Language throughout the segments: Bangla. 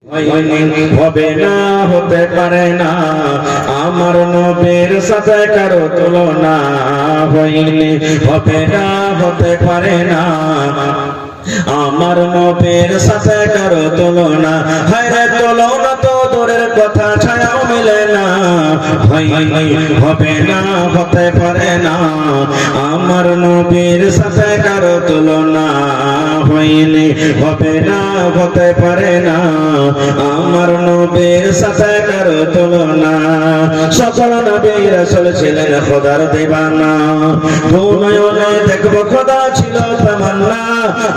হবে না, হতে পারে না, আমার নবীর সাথে কারো তুলনা হয়নি। হবে না, হতে পারে না, আমার নবীর সাথে কারো তুলনা। হায়রে তুলনা তো দূরের কথা, ছায়াও মিলে না। হয়নি, হবে না, হতে পারে না, আমার নবীর সাথে কারো তুলনা হয়নি। হবে না, হতে পারে না, আমার নবীর সাথে কারো তুলনা। সকল নবী রাসূল ছিলেন খোদার দিওয়ানা, দুনয়নে দেখবো খোদা ছিল তামান্না।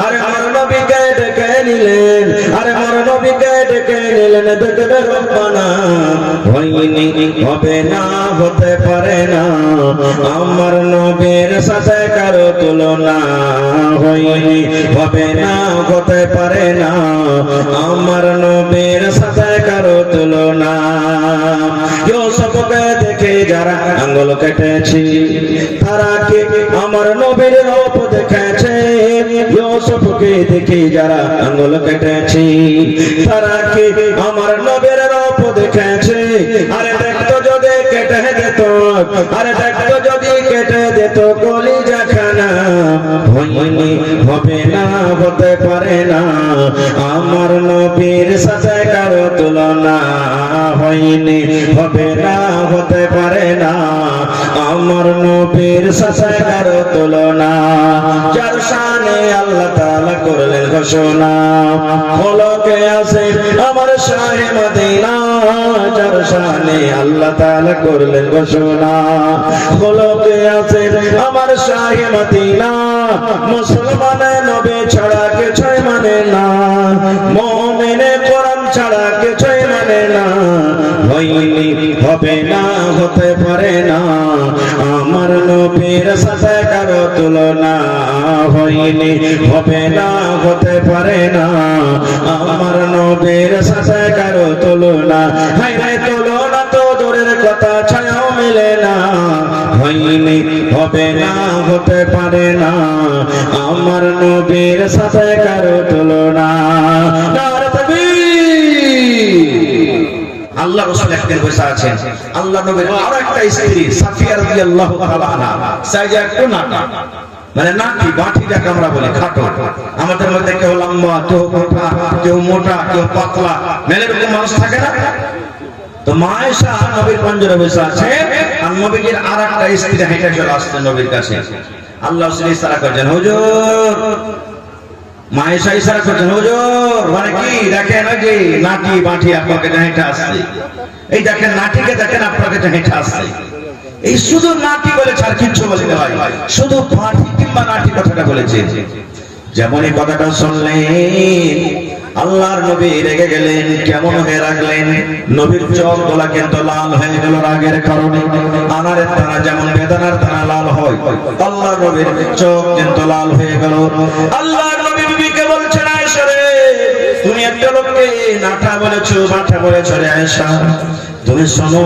আরে আমার নবীকে ডেকে নিলেন, আরে আমার নবীকে ডেকে নিলেন, দেখবে রব্বানা। হয়নি, হবে না, হতে পারে না, আমার নবীর সাথে কারো তুলনা হয়নি। হবে না, হতে পারে না, আমার নবীর সাথে কারো তুলনা। ইউসুফকে দেখে যারা আঙ্গুল কেটেছি, তারা কি আমার নবীর রূপ দেখেছে? ইউসুফকে দেখে যারা আঙ্গুল কেটেছি, তারা কি আমার নবীর রূপ দেখেছে? আরে দেখতো যদি কেটে যেত, আরে দেখতো যদি কেটে যেত কলিজা খানা। হয়নি, হবে না, হতে পারে না, আমার নবীর সাথে কারো তুলনা হয়নি। হবে না, হতে পারে না, আমার নবীর সাথে কারো তুলনা। যার শানে আল্লাহ তাআলা করলেন ঘোষণা, খোলকে আছে আমার শাহে মদিনা। যার শানে আল্লাহ তাআলা করলেন ঘোষণা, খোলকে আছে আমার শাহে মদিনা। মুসলমানে নবী ছাড়া কিছুই মানে না, মুমিনে কোরআন ছাড়া কিছুই মানে না। হয়নি, হবে না, হতে পারে না, আমার নবীর সাথে কারো তুলনা হয়নি। হবে না, হতে পারে না, আমার নবীর সাথে কারো তুলনা। হায়রে তুলনা তো দূরের কথা, ছায়াও মেলে না। হয়নি, হবে না, হতে পারে না, আমার নবীর সাথে কারো তুলনা। নারে তাকবীর। আল্লাহ রাসূল একদিন বসে আছেন, আল্লাহ নবীর আরো একটা স্ত্রী সাফিয়া রাদিয়াল্লাহু তাআলা আনহা, সাইজে একটু নাটা, মানে নাটি বাটি যাকে আমরা বলি, খাটো। আমাদের মধ্যে কেউ লম্বা, কেউ মোটা, কেউ মোটা, কেউ পাতলা, মেলে এরকম মানুষ থাকে না? তো মা আয়েশা নবীর পঞ্জরে বসে আছে, আর নবীর আর একটা স্ত্রী হেঁটে চলে আসছে নবীর কাছে। আল্লাহ রাসূল ইশারা করছেন, হুজুর। মা আয়েশা ইশারা করছেন, হুজুর, মানে কি দেখেন ওই যে নাটি বাটি আপনাকে হেঁটে আসছে, এই দেখেন নাটিকে দেখেন আপনাকে হেঁটে আসছে। এই শুধু নাটি বলেছে, আর কিচ্ছু বলেনি ভাই, শুধু বাটি কিংবা নাটি কথাটা বলেছে। যেমন এই কথাটা শুনলেন আল্লাহর নবী রেগে গেলেন, কেমন হয়ে রাখলেন, নবীর চোখ গুলা কিন্তু লাল হয়ে গেল রাগের কারণে। আনারের দানা যেমন বেদানার দানা লাল হয়, আল্লাহর নবীর চোখ কিন্তু লাল হয়ে গেল। আল্লাহর নবী বিবিকে বলছেন, আয়েশা রে, তুমি একটা লোককে নাটা বলেছো, বাটা বলেছো রে আয়েশা, তুমি শোনো,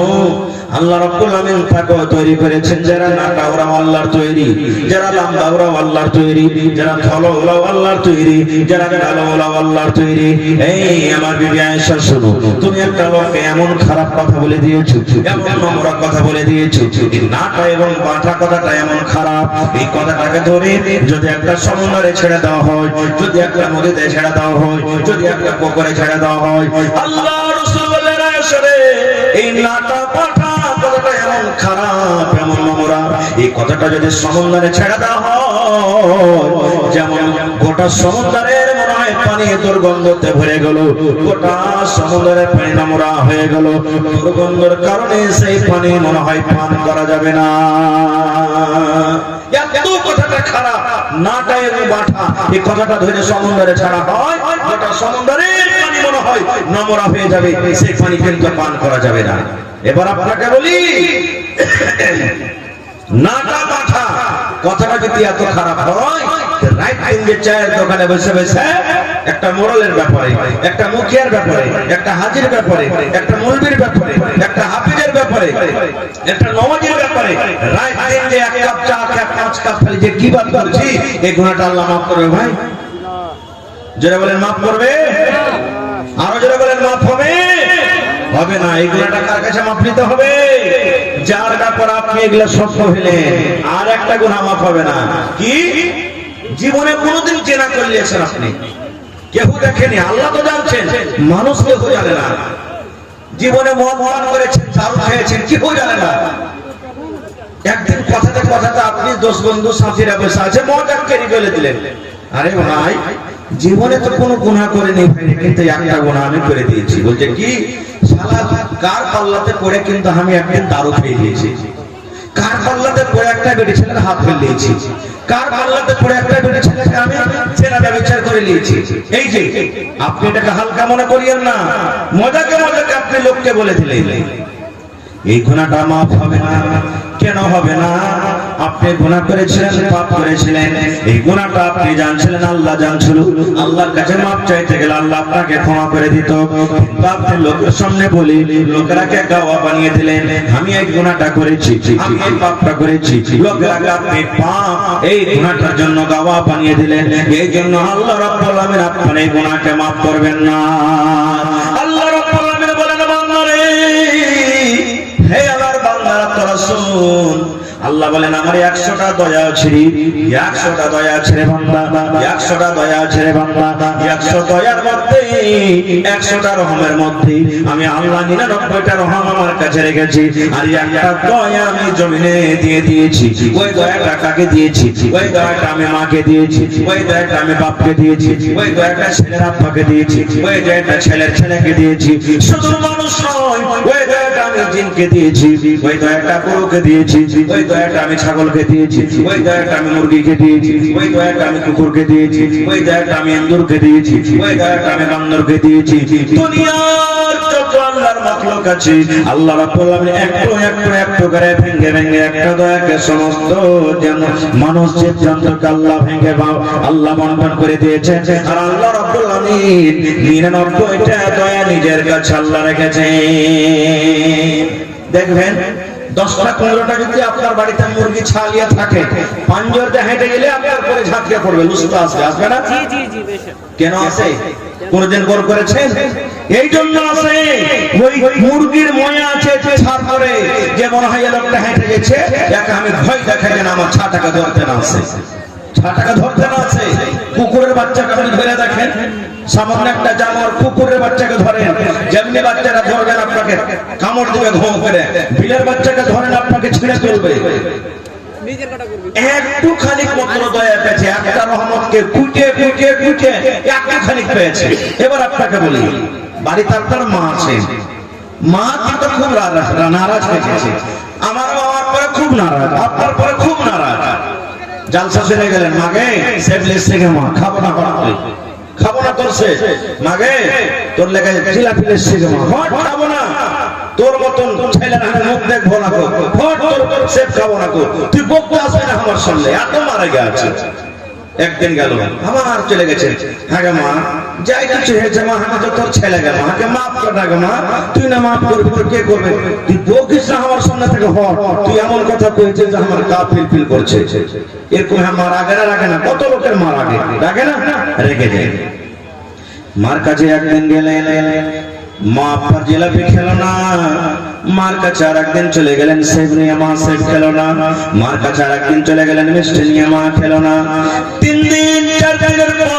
আল্লাহ রাব্বুল আমিন তাকে তৈরি করেছেন, যারা নাটা ওরা আল্লাহর তৈরি, যারা লম্বা ওরা আল্লাহর তৈরি, যারা ভালো ওরা আল্লাহর তৈরি, যারা কালো ওরা আল্লাহর তৈরি। এই আমার বিবি আয়েশা শোনো, তুমি একটা লোককে এমন খারাপ কথা বলে দিয়েছো, এমন নোংরা কথা বলে দিয়েছো, এই নাটা এবং বাটা কথাটা এমন খারাপ, এই কথাটাকে ধরে যদি একটা সমুদ্রে ছেড়ে দেওয়া হয়, যদি একটা নদীতে ছেড়ে দেওয়া হয়, যদি একটা পুকুরে ছেড়ে দেওয়া হয়, আল্লাহ রাসূল বললেন, আয়েশা রে, এই নাটা বাটা কথাটা এমন খারাপ, এমন নোংরা, এই কথাটা যদি সমুদ্রে ছেড়ে দেওয়া হয়, যেমন গোটা সমুদ্রের মনে হয় পানি দুর্গন্ধতে ভরে গেল, গোটা সমুদ্রের পানি নোংরা হয়ে গেল, দুর্গন্ধের কারণে সেই পানি মনে হয় পান করা যাবে না। এত কথাটা খারাপ, নাটা এবং বাটা, এই কথাটা ধরে সমুদ্রে ছাড়া হয়, গোটা সমুদ্রের পানি মনে হয় নোংরা হয়ে যাবে, সেই পানি কিন্তু পান করা যাবে না। এবার আপনাকে বলি, নাটা বাটা কথাটা যদি এত খারাপ হয়, রাইট দিন চায়ের দোকানে বসে বসে একটা মোড়লের ব্যাপারে, একটা মুখিয়ার ব্যাপারে, একটা হাজির ব্যাপারে, একটা মৌলবীর ব্যাপারে, একটা হাফিজের ব্যাপারে, একটা নওয়াজের ব্যাপারে রাইট দিন যে এক কাপ চা খেয়ে 5 কাপ খালি যে কি বাত করছি, এই গুনাহটা আল্লাহ মাফ করবে ভাই? যারা বলেন মাফ করবে, আরো যারা বলেন মাফ মাফ হবে? হবে না। এই গুনাহটা কার কাছে মাফ নিতে হবে? যার ব্যাপারে আপনি এগুলা সভ্য হলেন, আর একটা গুনাহ মাফ হবে না। কি? জীবনে কোনোদিন জেনা করলেছেন আপনি, কেউ দেখেনি, আল্লাহ তো জানছেন, মানুষ কেউ জানে না। জীবনে মদ পান করেছেন, দারু খেয়েছেন, কেউ জানে না। একদিন কথাতে কথাতে আপনি 10 বন্ধু সাথীরা বসে আছে, মজাক করে বলে দিলেন, আরে ভাই জীবনে তো কোনো গুনাহ করিনি ভাই, কিন্তু একটা গুনাহ আমি করে দিয়েছি। বলছে কি? শালা কার পাল্লাতে পড়ে কিন্তু আমি একদিন দারু খেয়ে দিয়েছি, কার পাল্লাতে পড়ে একটা বেটি ছেলের হাত ফেলে দিয়েছি, কার পাল্লাতে পড়ে একটা বেটি ছেলেকে আমি জেনাটা বিচার করে নিয়েছি। এই যে আপনি এটাকে হালকা মনে করিয়েন না, মজাকে মজাকে আপনি লোককে বলে দিলেন। এই গুনাহটা মাফ হবে না। কেন হবে না? আপনি গুনাহ করেছিলেন, পাপ করেছিলেন, এই গুনাহটা আপনি জানছিলেন, আল্লাহ জানছিল। আল্লাহর কাছে মাফ চাইতে গেলে আল্লাহ আপনাকে ক্ষমা করে দিত, কিন্তু আপনি লোকের সামনে বলি লোকেরাকে গাওয়া বানিয়ে দিলেন, আমি এই গুনাহটা করেছি, আমি এই পাপটা করেছি। লোকেরাকে আপনি পাপ এই গুনাহটার জন্য গাওয়া বানিয়ে দিলেন। এই জন্য আল্লাহ রাব্বুল আলামিন আপনার এই গুনাহকে মাফ করবেন না। আল্লাহ রাব্বুল আলামিন বলেন, বান্দারে, হে আল্লাহর বান্দারা তোরা শুন। আল্লাহ বলেন, আমার 100টা দয়া আছে রে, 100টা দয়া আছে রে বান্দা, 100টা দয়া আছে রে বান্দা। 100 দয়ার মধ্যে 100টা রহমের মধ্যে আমি আল্লাহ 99টা রহম আমার কাছে রেখেছি, আর একটা দয়া আমি জমিনে দিয়ে দিয়েছি। ওই দয়াটা কাকে দিয়েছি? ওই দয়াটা আমি মাকে দিয়েছি, ওই দয়াটা আমি বাপকে দিয়েছি, ওই দয়াটা ছেলের আব্বাকে দিয়েছি, ওই দয়াটা ছেলের ছেলেকে দিয়েছি। শুধু মানুষ নয়, ওই দয়াটা আমি জিনকে দিয়েছি, ওই দয়াটা গরুকে দিয়েছি, ওই দয়াটা আমি ছাগলকে দিয়েছি, ওই দয়াটা আমি মুরগিকে দিয়েছি, ওই দয়াটা আমি কুকুরকে দিয়েছি, ওই দয়াটা আমি ইঁদুরকে দিয়েছি, ওই দয়াটা আমি বান্দরকে দিয়েছি। দুনিয়ার যত আল্লাহর মাখলুক আছে, আল্লাহ রাব্বুল আলামিন একটু একটু একটু করে ভেঙে ভেঙে একটা দয়াকে সমস্ত যেন মানুষ জীবজন্তুকে আল্লাহ ভেঙে আল্লাহ বন্টন করে দিয়েছে। আর আল্লাহ রাব্বুল আলামিন 99টা দয়া নিজের কাছে আল্লাহ রেখেছে। দেখবেন 10টা 15টা যদি আপনার বাড়িতে মুরগি ছাগলিয়া থাকে, পাঞ্জরতে হেঁটে গেলে আপনার পরে ঝাঁকিয়ে পড়বে, লুস্তা আসবে, আসবে না? জি জি জি। কেন আসে? কোনদিন গর করেছেন? এই জন্য আসে, ওই মুরগির ময়া আছে ছাড় করে, যে মনে হয় লোকটা হেঁটে গেছে, একা আমি ভয় দেখাই যেন আমার ছাটাকে ধরতে না আসে, ছাটাকে ধরতে না আসে। কুকুরের বাচ্চাকে আপনি ধরে দেখেন, সামান্য একটা জানোয়ার কুকুরের বাচ্চাকে ধরেন, যেমনি বাচ্চাটা ধরবেন আপনাকে কামড় দিবে ঘুম করে, বিলের বাচ্চাকে ধরেন আপনাকে ছিঁড়ে ফেলবে। একটু খানিক মাত্র দয়া পেয়েছে, একটা রহমতকে কুটে কুটে কুটে একটু খানিক পেয়েছে। এবার আপনাকে বলি, বাড়িতে আপনার মা আছে, মা কিন্তু খুব নারাজ হয়ে গেছে। আমার বাবার পরে খুব নারাজ, আপনার পরে খুব নারাজ। জালসা চলে গেলেন, মাগে সেবলেস থেকে মা খাবো না, খাবো না তোর সে মাগে, তোর লেগে জিলাপি লেসছে মা, হট খাবো না, তোর মতন ছেলে না মুখ দেখবো না, হট তোর সেব খাবো না, তুই বকতে আসবে না আমার সামনে, এত মারা গেছে। একদিন গেল, আমার চলে গেছে, হ্যাঁ গে মা, যাই কিছু হয়েছে মা, আমি তো তোর ছেলে গে মা, কে মাফ কর না গে মা, তুই না মাফ করবি তোর কে করবে, তুই বকিস না আমার সামনে থেকে, হট তুই এমন কথা কয়েছিস যে আমার গা ফিল ফিল করছে। এরকম আমার আগে না রাখে না, কত লোকের মার আগে রাখে না, রেখে যায়। মার কাছে একদিন গেলে মা আপনার জিলাপি খেলো না, মার কাছে আর একদিন চলে গেলেন সেব নিয়ে, মা সেব খেলো না, মার কাছে আর একদিন চলে গেলেন মিষ্টি নিয়ে, মা খেলো না। 3 দিন 4 দিনের পর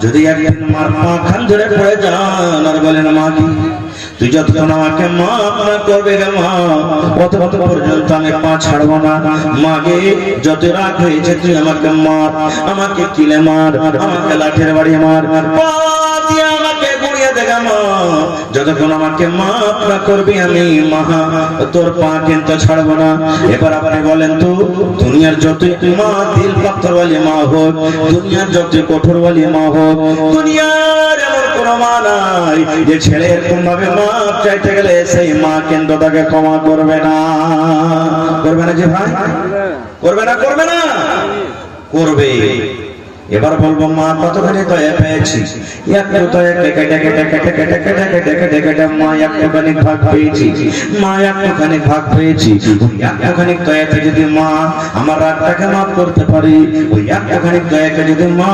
যদি একদিন মার পা খান ধরে পড়ে যান আর বলেন, মা কি তুই যতক্ষণ আমাকে মাফ না করবে গে মা, কত পর্যন্ত আমি পা ছাড়বো না। মাগে যত রাত হয়েছে তুই আমাকে মার, আমাকে কিলে মার, আমাকে লাঠির বাড়ি মার, পা দিয়ে আমাকে গুড়িয়ে দে গে মা, যতক্ষণ আমাকে মাফ না করবি আমি মা তোর পা কিন্তু ছাড়বো না। এবার আপনি বলেন তো, দুনিয়ার যতই মা দিল পাথরওয়ালি মা হোক, দুনিয়ার যতই কঠোরওয়ালি মা হোক, দুনিয়ার এমন কোনো মা নাই যে ছেলে এরকম ভাবে মাপ চাইতে গেলে সেই মা কিন্তু তাকে ক্ষমা করবে না। করবে না যে ভাই? করবে না, করবে না, করবে। এবার বলবো মা কতখানি দয়া পেয়েছি, একটু দয়া কেটে কেটে কেটে কেটে কেটে কেটে কেটে কেটে মা একটুখানি ভাগ পেয়েছি, মা একটুখানি ভাগ পেয়েছি। ওই একটুখানি দয়াতে যদি মা আমার রাগটাকে মাফ করতে পারি, ওই একটুখানি দয়াকে যদি মা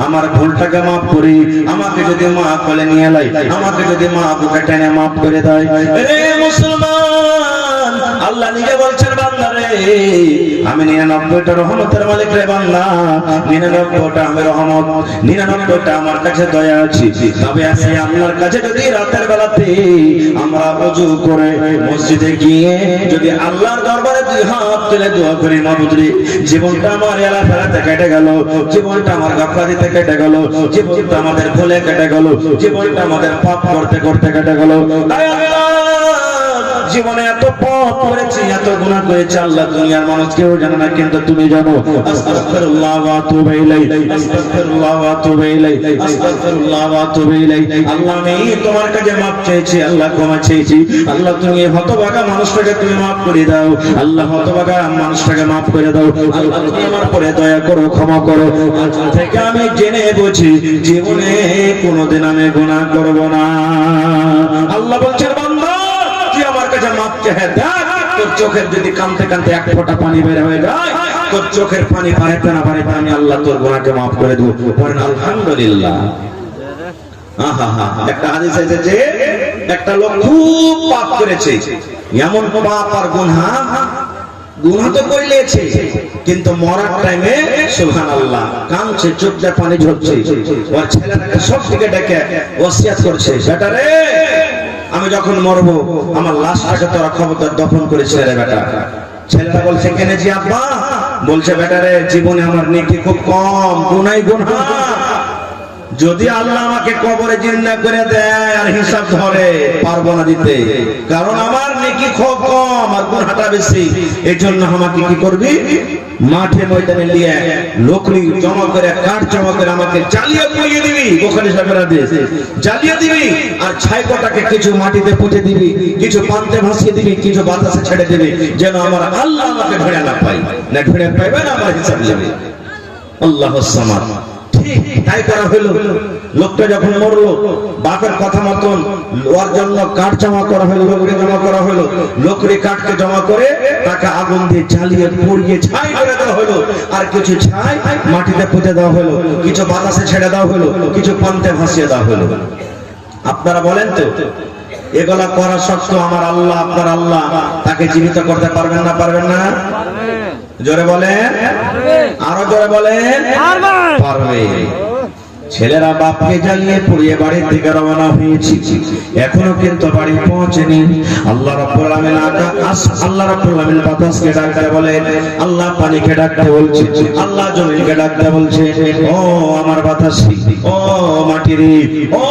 আমার ভুলটাকে মাফ করি, আমাকে যদি মা কোলে নিয়ে লাই, আমাকে যদি মা বুকে টেনে মাফ করে দেয়, রে মুসলমান আল্লাহ নিজে বলছেন বান্দারে আমি 99টা রহমতের মালিক রে বান্দা, 99টা আমি রহমত, 99টা আমার কাছে দয়া আছে। তবে আসি আল্লাহর কাছে যদি রাতের বেলাতে আমরা ওযু করে মসজিদে গিয়ে যদি আল্লাহর দরবারে দুই হাত তুলে দোয়া করি, মাবুদ রে জীবনটা আমার এলাফেলাতে কেটে গেল, জীবনটা আমার গাফলাতিতে কেটে গেল, জীবনটা আমাদের ভুলে কেটে গেল, জীবনটা আমাদের পাপ করতে করতে কেটে গেল, জীবনে এত পাপ করেছি, এত গুনাহ করেছি আল্লাহ দুনিয়ার মানুষ কেউ জানে না, কিন্তু তুমি জানো। আস্তাগফিরুল্লাহ ওয়া আতুবু ইলাইহি, আস্তাগফিরুল্লাহ ওয়া আতুবু ইলাইহি, আস্তাগফিরুল্লাহ ওয়া আতুবু ইলাইহি। আল্লাহ আমি তোমার কাছে মাফ চাইছি, আল্লাহ ক্ষমা চাইছি, আল্লাহ তুমি হতভাগা মানুষটাকে তুমি মাফ করে দাও, আল্লাহ হতভাগা মানুষটাকে মাফ করে দাও, আল্লাহ তুমি আমার পরে দয়া করো, ক্ষমা করো। আজ থেকে আমি জেনে বুঝি জীবনে কোনোদিন আমি গুনাহ করব না। আল্লাহ বলছেন বান্দা আমার কাছে মাপ চেয়ে দেখ, তোর চোখের যদি কাঁদতে কাঁদতে এক ফোঁটা পানি বের হয়ে যায়, তোর চোখের পানি পানিতে না পানিতে আমি আল্লাহ তোর গুনাহকে মাফ করে দেব। বলেন আলহামদুলিল্লাহ। একটা হাদিস এসেছে একটা লোক খুব পাপ করেছে, এমন পাপ আর গুনাহ তো করেছে, কিন্তু মরার টাইমে সুবহানাল্লাহ কাঁদছে, চোখ দিয়ে পানি ঝরছে, ওর ছেলেটাকে সব থেকে ডেকে ওসিয়াত করছে, বেটা রে আমি যখন মরবো আমার লাশটাকে তোরা খবরদার দফন করেছে রে বেটা। ছেলেটা বলছে কেন জি আব্বা? বলছে বেটা রে জীবনে আমার নেকি খুব কম, গুনাই গুনাহ, যদি আল্লাহ আমাকে কবরে জিন্দা করে দেয় আর হিসাব ধরে পারবো না দিতে, কারণ আমার নেকি খুব কম আর গুনাহটা বেশি। এজন্য আমাকে কি করবি, মাঠে ময়দানে নিয়ে লোকরি জমা করে কাঠ জমা করে আমাকে জ্বালিয়ে পুড়িয়ে দিবি, বুখারী সাহেবের হাদিস, জ্বালিয়ে দিবি আর ছাইকটাকে কিছু মাটিতে পুঁতে দিবি, কিছু পান্তে ভাসিয়ে দিবি, কিছু বাতাসে ছেড়ে দিবি, যেন আমার আল্লাহ আমাকে ধরে না পাই, না ধরে পাইবে না আমার হিসাব নেবে। আল্লাহুস সামাদ। তাই করা হলো। লোকটা যখন মরলো বাপের কথা মতন ওর জন্য কাঠ জমা করা হলো, লোকরি জমা করা হলো, লোকরি কাঠকে জমা করে তাকে আগুন দিয়ে জ্বালিয়ে পুড়িয়ে ছাই করে দেওয়া হলো, আর কিছু ছাই মাটিতে পুঁতে দেওয়া হলো, কিছু বাতাসে ছেড়ে দেওয়া হলো, কিছু পান্তে ভাসিয়ে দেওয়া হলো। আপনারা বলেন তো এগুলা করা সত্ত্বেও আমার আল্লাহ, আপনার আল্লাহ তাকে জীবিত করতে পারবেন না? পারবেন না? জোরে বলেন, আরো জোরে বলেন, পারবে। ছেলেরা বাপকে জ্বালিয়ে পুড়িয়ে বাড়ির দিকে রওনা হয়েছে, এখনো কিন্তু বাড়ি পৌঁছেনি। আল্লাহ রাব্বুল আলামিন আল্লাহ রাব্বুল আলামিন বাতাসকে ডাকতে বলেন, আল্লাহ পানিকে ডাকতে বলছে, আল্লাহ জমিনকে ডাকতে বলছে, ও আমার বাতাসি, ও মাটি রে, ও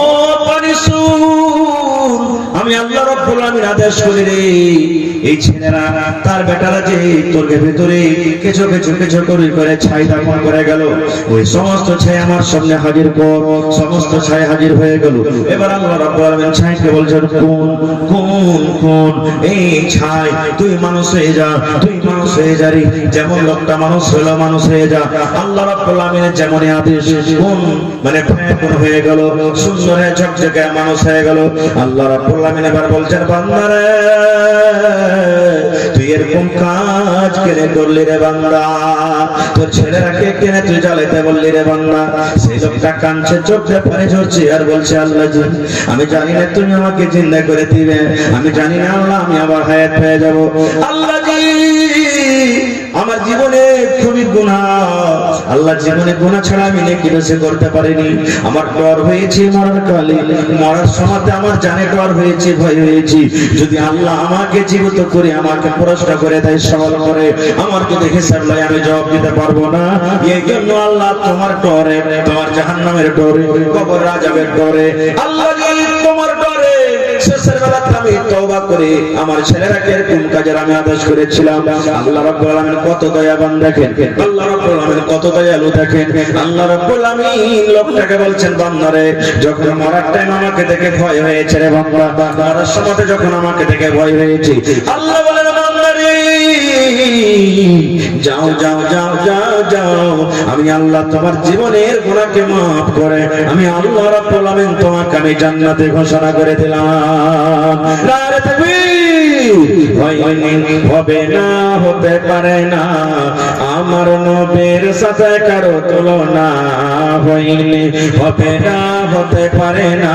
পানি শুন, আমি আল্লাহ রাব্বুল আলামিন আদেশ করি রে, এই ছেলেরা তার বেটারা যে তোর ভেতরে কিছু কিছু কিছু করে ছাই দাপন করে গেল, ওই সমস্ত ছাই আমার সামনে হাজির কর। সমস্ত ছাই হাজির হয়ে গেল। এবার আল্লাহ রাব্বুল আলামিন ছাইকে বলছেন, কোন কোন কোন এই ছাই তুই মানুষ হয়ে যা, তুই মানুষ হয়ে যা রে, যেমন লোকটা মানুষ হলো মানুষ হয়ে যা। আল্লাহ রাব্বুল আলামিনের যেমন আদেশ, কোন মানে কোন হয়ে গেল, সুন্দর হয়ে ঝকঝকে মানুষ হয়ে গেল। আল্লাহ রাব্বুল আলামিন এবার বলছেন, বান্দারে তুই এরকম কাজ কেন করলি রে বান্দা, তোর ছেলেরাকে কেন তুই জ্বালাইতে বললি রে বান্দা? সেই লোকটা কাঁদছে, চোখ দিয়ে পানি ঝরছে আর বলছে, আল্লাহ জি আমি জানি না তুমি আমাকে জিন্দা করে দিবে, আমি জানি না আল্লাহ আমি আবার হায়াত পেয়ে যাব, আল্লাহ জি আমার জীবনে খুবই গুনাহ, আল্লাহ জীবনে গুনাহ ছাড়া আমি নেকি বেশি করতে পারিনি, আমার ডর হয়েছে মরার কালে, মরার সময় আমার জানে ডর হয়েছে, ভয় হয়েছে, যদি আল্লাহ আমাকে জীবিত করে আমাকে প্রশ্ন করে দেয়, সওয়াল করে, আমার যদি হিসাব লয় আমি জবাব দিতে পারবো না। এই জন্য আল্লাহ তোমার ডরে, তোমার জাহান্নামের ডরে, কবর আযাবের ডরে, আল্লাহ তোমার ডরে শেষের বেলাতে আমি তওবা করে আমার ছেলেরাকে এরকম কাজের আমি আদেশ করেছিলাম। আল্লাহ রাব্বুল আলামিন কত দয়াবান দেখেন, আল্লাহ রাব্বুল আলামিন কত দয়ালু দেখেন। আল্লাহ রাব্বুল আলামিন লোকটাকে বলছেন, বান্দারে যখন মরার টাইম আমাকে দেখে ভয় হয়েছে রে বান্দা, মরার সময় যখন আমাকে দেখে ভয় হয়েছে, আল্লাহ বলেন বান্দারে যাও যাও যাও যাও যাও, আমি আল্লাহ তোমার জীবনের গুনাহকে maaf করে আমি আল্লাহ রাব্বুল আলামিন তোমাকে আমি জান্নাতে ঘোষণা করে দিলাম। নারে তাকবীর। হয়নি, হবে না, হতে পারে না আমার নবীর সাথে কারো তুলনা। হয়নি, হবে না, হতে পারে না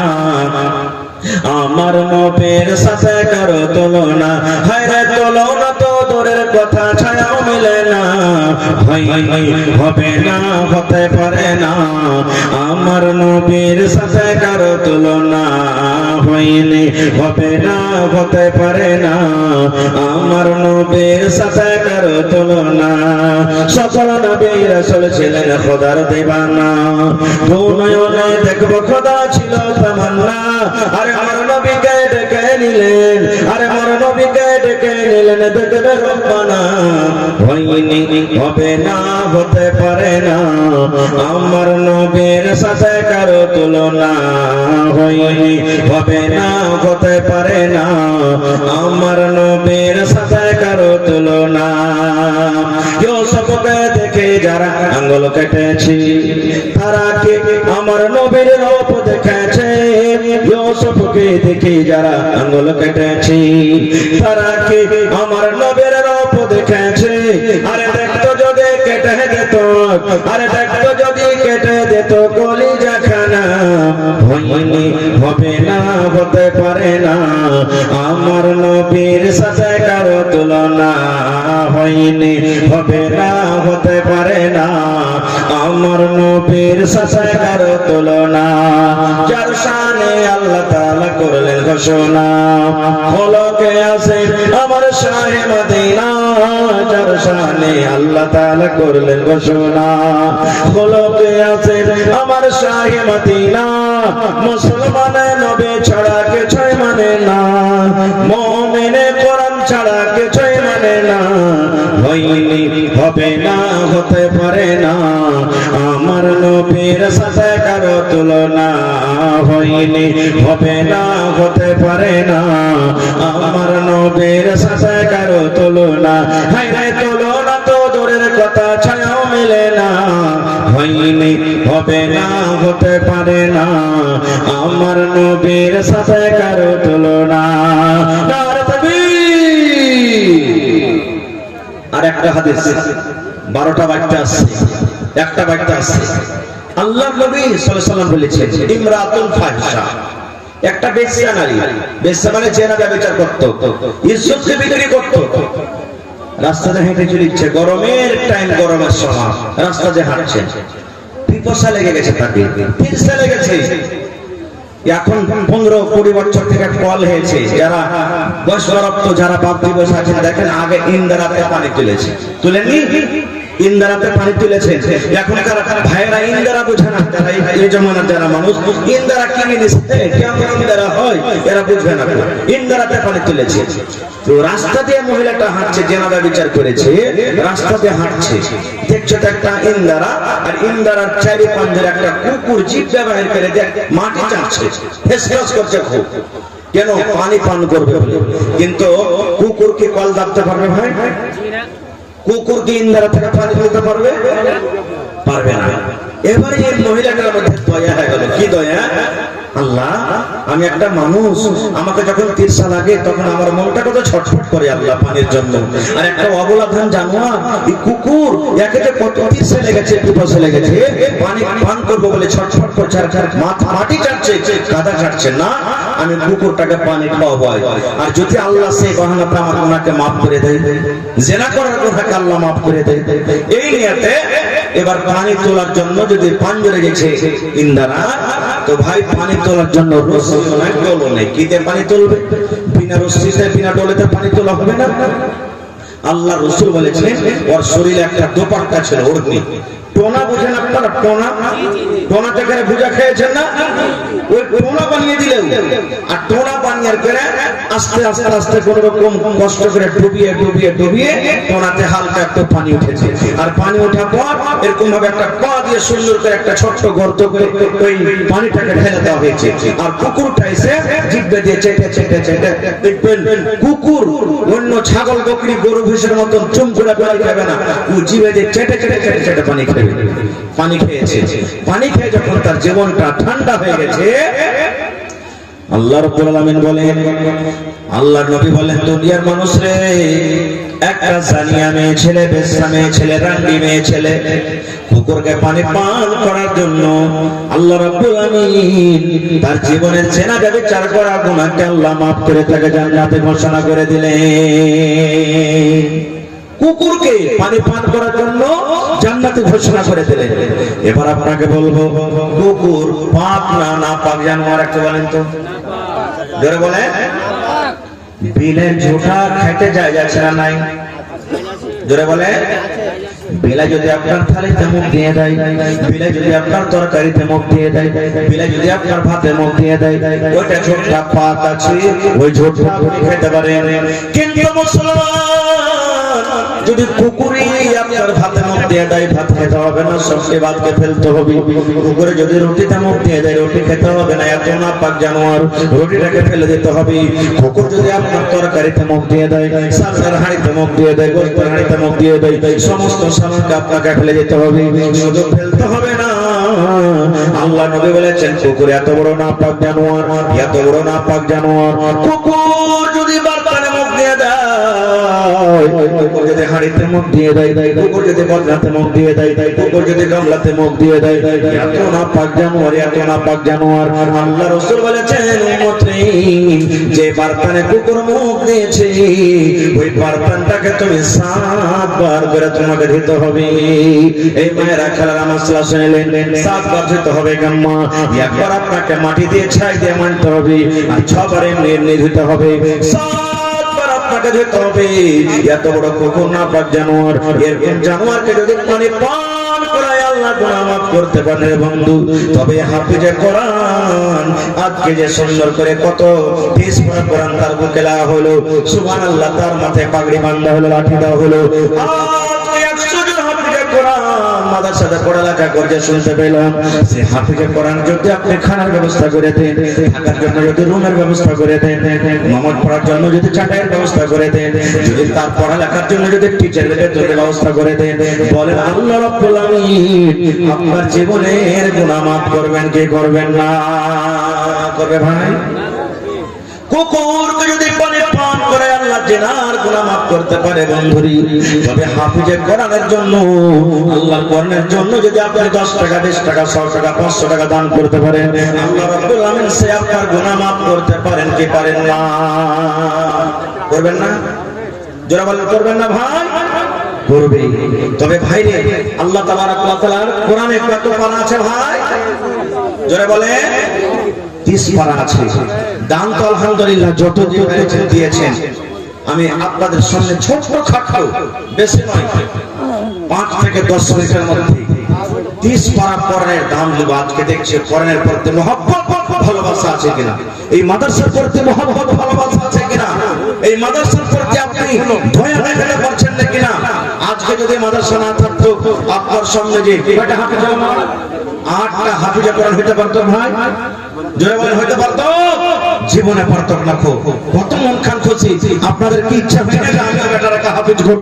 আমার নবীর সাথে কারো তুলনা। হায়রে তুলনা তো দূরের কথা, ছায়াও মিলে না। হয়নি, হবে না, হতে পারে না আমার নবীর সাথে কারো তুলনা। হয়নি, হবে না, হতে পারে না আমার নবীর সাথে কারো তুলনা। সকল নবী রাসূল ছিলেন খোদার দিওয়ানা, দুনয়নে দেখবো খোদা ছিল তামান্না। আরে আমার নবীকে ডেকে নিলেন, আরে আমার নবীকে ডেকে নিলেন দেখবে রব্বানা। হয়নি, হবে না, হতে পারে না আমার নবীর সাথে কারো তুলনা। হয়নি, হবে না, হতে পারে না আমার নবীর সাথে কারো তুলনা। ইউসুফকে দেখে যারা আঙ্গুল কেটেছে তারা কি আমার নবীর রূপ দেখেছে? ইউসুফকে দেখে যারা আঙ্গুল কেটেছে তারা কি আমার নবীর রূপ দেখেছে? আরে দেখতো যদি কেটে দিত, আরে দেখতো যদি কেটে দিত কলিজা খানা। হয়নি, হবে না, হতে পারে না আমার নবীর সাথে কারো তুলনা। হয়নি, হবে না, হতে পারে না আমার নবীর সাথে কারো তুলনা। যার শানে আল্লাহ তাআলা করলেন ঘোষণা, খলকে আছে আমার শাহে মদিনা। যার শানে আল্লাহ তাআলা করলেন ঘোষণা, খলকে আছে আমার শাহে মদিনা। মুসলমানে নবী ছাড়া কিছুই মানে না, মুমিনে কোরআন ছাড়া কিছুই মানে না। হয়নি, হবে না, হতে পারে না আমার নবীর সাথে কারো তুলনা। হয়নি, হবে না, হতে পারে না আমার নবীর সাথে কারো তুলনা। হায়রে তুলনা তো দূরের কথা, ছায়াও মেলে না। হয়নি, হবে না, হতে পারে না আমার নবীর সাথে কারো তুলনা। নারে তাকবীর। আর একটা হাদিস 12টা বাক্য আছে, একটা বাক্য আছে। আল্লাহ নবী সাল্লাল্লাহু আলাইহি ওয়াসাল্লাম বলেছেন ইমরাতুল ফাহিশা, একটা বেশ্যা নারী। বেশ্যা মানে জেনা ব্যভিচার করত, ইজ্জতকে বিক্রি করত। রাস্তাতে হেঁটে চলেছে, গরমের টাইম, গরমের সময় রাস্তাতে হাঁটছে, পিপাসা লেগে গেছে, তাকে তিরসা লেগেছে। এখন 15-20 বছর থেকে কল হয়েছে, যারা বয়স্ক যারা বাপ দিবস আছেন দেখেন, আগে ইন্দারাতে পানি তুলেছে, তুলেননি? ইন্দারাতে পানি তুলেছেন। এখনকার ভাইরা ইন্দারা বোঝে না, যারা এই জমানার যারা মানুষ ইন্দারা কিনে নিচ্ছে, কেমন ইন্দারা হয় এরা বুঝবে না। ইন্দারাতে পানি তুলেছে, তো রাস্তা দিয়ে মহিলাটা হাঁটছে, জেনাদা বিচার করেছে, রাস্তা দিয়ে হাঁটছে, দেখছো তো একটা ইন্দারা, আর ইন্দারার চারি পাঞ্জের একটা কুকুর জিভ ব্যবহার করে দেখ মাটি চাটছে, ফেসফেস করছে খুব, কেন? পানি পান করবে বলে। কিন্তু কুকুর কি কল দাবতে পারবে ভাই? কুকুর কি ইন্দারা থেকে পানি ফেলতে পারবে? পারবে না। এবারে এই মহিলাটার মধ্যে দয়া হয়ে গেল। কি দয়া? আল্লাহ, আমি একটা মানুষ, আমাকে যখন তিরসা লাগে তখন আমার মনটা কত ছটফট করে আল্লাহ পানির জন্য। আর একটা অবলাধান জানোয়ার, এই কুকুর, একে যে কত তিরসা লেগেছে, পিপাসা লেগেছে, পানি পান করবো বলে ছটফট করছে, আর মাটি চাটছে, কাদা চাটছে না। আমি কুকুরটাকে পানি খাওয়াবো, আর যদি আল্লাহ সেই বাহানাটা আমার গুনাহকে মাফ করে দেয়, জেনা করার গুনাহকে আল্লাহ মাফ করে দেয়, এই নিয়তে এবার পানি তোলার জন্য যদি পাঞ্জরে গেছে ইন্দারা, তো ভাই পানি তোলার জন্য রশি নাই, ডোলো নেই, কিতে পানি তুলবে? বিনা রশিতে, বিনা ডোলেতে পানি তোলা হবে না। আল্লাহ রাসূল বলেছেন ওর শরীরে একটা দোপাট্টা ছিল, ওড়নি। টোনা বুঝেন আপনারা? টোনা, টোনা থেকে ভুজা খেয়েছেন না? ওই টোনা বানিয়ে দিলেন, আর টোনা বানিয়ে বের করে আস্তে আস্তে আস্তে কোন রকম কষ্ট করে ডুবিয়ে ডুবিয়ে ডুবিয়ে ওনাতে হালকা একটু পানি উঠেছে। আর পানি ওঠার পর এরকম ভাবে একটা পা দিয়ে সুন্দর করে একটা ছোট্ট গর্ত করে ওই পানিটাকে ঢেলে দেওয়া হয়েছে। আর কুকুরটা এসে জিভে দিয়ে চেটে চেটে চেটে, দেখবেন কুকুর অন্য ছাগল বকরি গরু ভুষের মতো চুমকুড়া পানি খাবে না, ও জিভে দিয়ে চেটে চেটে চেটে চেটে পানি খাবে। পানি খেয়েছে, পানি খেয়ে যখন তার জীবনটা ঠান্ডা হয়ে গেছে, আল্লাহ রাব্বুল আলামিন বলেন, আল্লাহর নবী বলেন, দুনিয়ার মানুষ রে, একটা জানিয়া মেয়ে ছেলে, বেশ্যা মেয়ে ছেলে, রান্ডি মেয়ে ছেলে কুকুরকে পানি পান করার জন্য আল্লাহ রাব্বুল আলামিন তার জীবনের জেনা ব্যভিচার করা গুনাহকে আল্লাহ মাফ করে তাকে জান্নাতে ঘোষণা করে দিলেন। কুকুরকে পানি পান করার জন্য জান্নাতে ঘোষণা করে দিলেন। এবার আপনাকে বলবো, কুকুর পাক না নাপাক জানোয়ার একটু বলেন তো, জোরে বলেন। বিলে ঝোঁটা খাইতে যায় যাচ্ছে না নাই, জোরে বলে। বিলে যদি আপনার থালিতে মুখ দিয়ে দেয়, বিলে যদি আপনার তরকারিতে মুখ দিয়ে দেয়, বিলে যদি আপনার ভাতে মুখ দিয়ে দেয়, ওইটা ঝোঁটা পাক আছে, ওই ঝোঁটা আপনি খেতে পারেন। কিন্তু মুসলমান যদি কুকুরই আপনার ভাতে মুখ দিয়ে দেয়, ভাত খেতে হবে না, সবকে ভাতকে ফেলতে হবে। কুকুরে যদি রুটিতে মুখ দিয়ে দেয়, রুটি খেতে হবে না, এত নাপাক জানোয়ার, রুটিটাকে ফেলে দিতে হবে। কুকুর যদি আপনার তরকারিতে মুখ দিয়ে দেয়, সালের হাঁড়িতে মুখ দিয়ে দেয়, গোস্তের হাঁড়িতে মুখ দিয়ে দেয়, সমস্ত সামানকে আপনাকে ফেলে দিতে হবে, শুধু ফেলতে হবে না। আল্লাহ নবী বলেছেন, কুকুর এত বড় নাপাক জানোয়ার, এত বড় নাপাক জানোয়ার। কুকুর যদি বারবারে মুখ দিয়ে দেয়, কুকুর যদি হাঁড়িতে মুখ দিয়ে দেয়, কুকুর যদি বদনাতে মুখ দিয়ে দেয়, কুকুর যদি গামলাতে মুখ দিয়ে দেয়, এত নাপাক জানোয়ার, এত নাপাক জানোয়ার। আল্লাহ রাসূল বলেছেন, উম্মতরিন, যে বারবারে কুকুর মুখ দিয়েছে, ওই বারবারটাকে তুমি 7 বার করে তোমাকে দিতে হবে। এই মায়েরা খেলার মশলা শুনলেন, 7 বার দিতে হবে গাম্মা। একবার আপনাকে মাটি দিয়ে ছাই দিয়ে মানতে হবে, আর 6 বার এমনি এমনি দিতে হবে, 7 বার আপনাকে দিতে হবে। এত বড় কুকুর নাপাক জানোয়ার, এরকম জানোয়ারকে যদি পানি পান করায় আল্লাহ গুনাহ মাফ করতে পারে বন্ধু। তবে হাফিজে কোরআন আজকে যে সুন্দর করে কত 20 পারা কোরআন তার বুকে লাগা হলো, সুবহানাল্লাহ, তার মাথায় পাগড়ি বাঁধা হলো, লাঠি দেওয়া হলো। আজকে 100 জন হাফিজে কোরআন মাদ্রাসাতে পড়ালেখা করতে শুনতে পেলাম। সে হাফিজে কোরআন যদি আপনি খানার ব্যবস্থা করে দেন, থাকার জন্য যদি রুমের ব্যবস্থা করে দেন, নামাজ পড়ার জন্য যদি চাটাইয়ের ব্যবস্থা করে দেন, যদি তার পড়ালেখার জন্য যদি টিচারের ব্যবস্থা করে দেন, বলেন আল্লাহ রাব্বুল আলামিন আপনার জীবনের গুনাহ মাফ করবেন কি করবেন না? করবে ভাই। কুকুরকে যদি পানি পান করে আল্লাহ জিনার গুনাহ মাফ করতে পারে বন্ধুরি, তবে হাফিজে কোরআনের জন্য, আল্লাহর কোরআনের জন্য যদি আপনি 10 টাকা, 20 টাকা, 100 টাকা, 500 টাকা দান করতে পারেন, আল্লাহ রাব্বুল আলামিন সে আপনার গুনাহ মাফ করতে পারেন কি পারেন না? করবেন না? জোরে বলেন, করবেন না ভাই? করবে। তবে ভাই রে, আল্লাহ তাবারক ওয়া তাআলার কোরআনে কত পারা আছে ভাই? জোরে বলেন। 30 পারা আছে। দান তো আলহামদুলিল্লাহ যত দিয়েছেন, আমি আপনাদের সামনে ছোট খাটো, বেশি নয়, 5 থেকে 10 মিনিটের মধ্যে 30 পারা কোরআনের দাম দেব। আজকে দেখছি কোরআনের প্রতি মহব্বত, ভালোবাসা আছে কিনা, এই মাদ্রাসার প্রতি মহব্বত, ভালোবাসা আছে কিনা, এই মাদ্রাসার প্রতি আপনি দয়া দেখাতে পারছেন না কিনা। আজকে যদি মাদ্রাসা না থাকতো, আপনার সামনে যে কয়টা হাফেজ, 8টা হাফেজ কোরআন হইতে পারতো ভাই? জোরে বলেন, হইতে পারতো? জীবনে পারতো না। কত মন খান খুশি। আপনাদের কি ইচ্ছা হয় না আমি বেটাটাকে হাফেজ করব?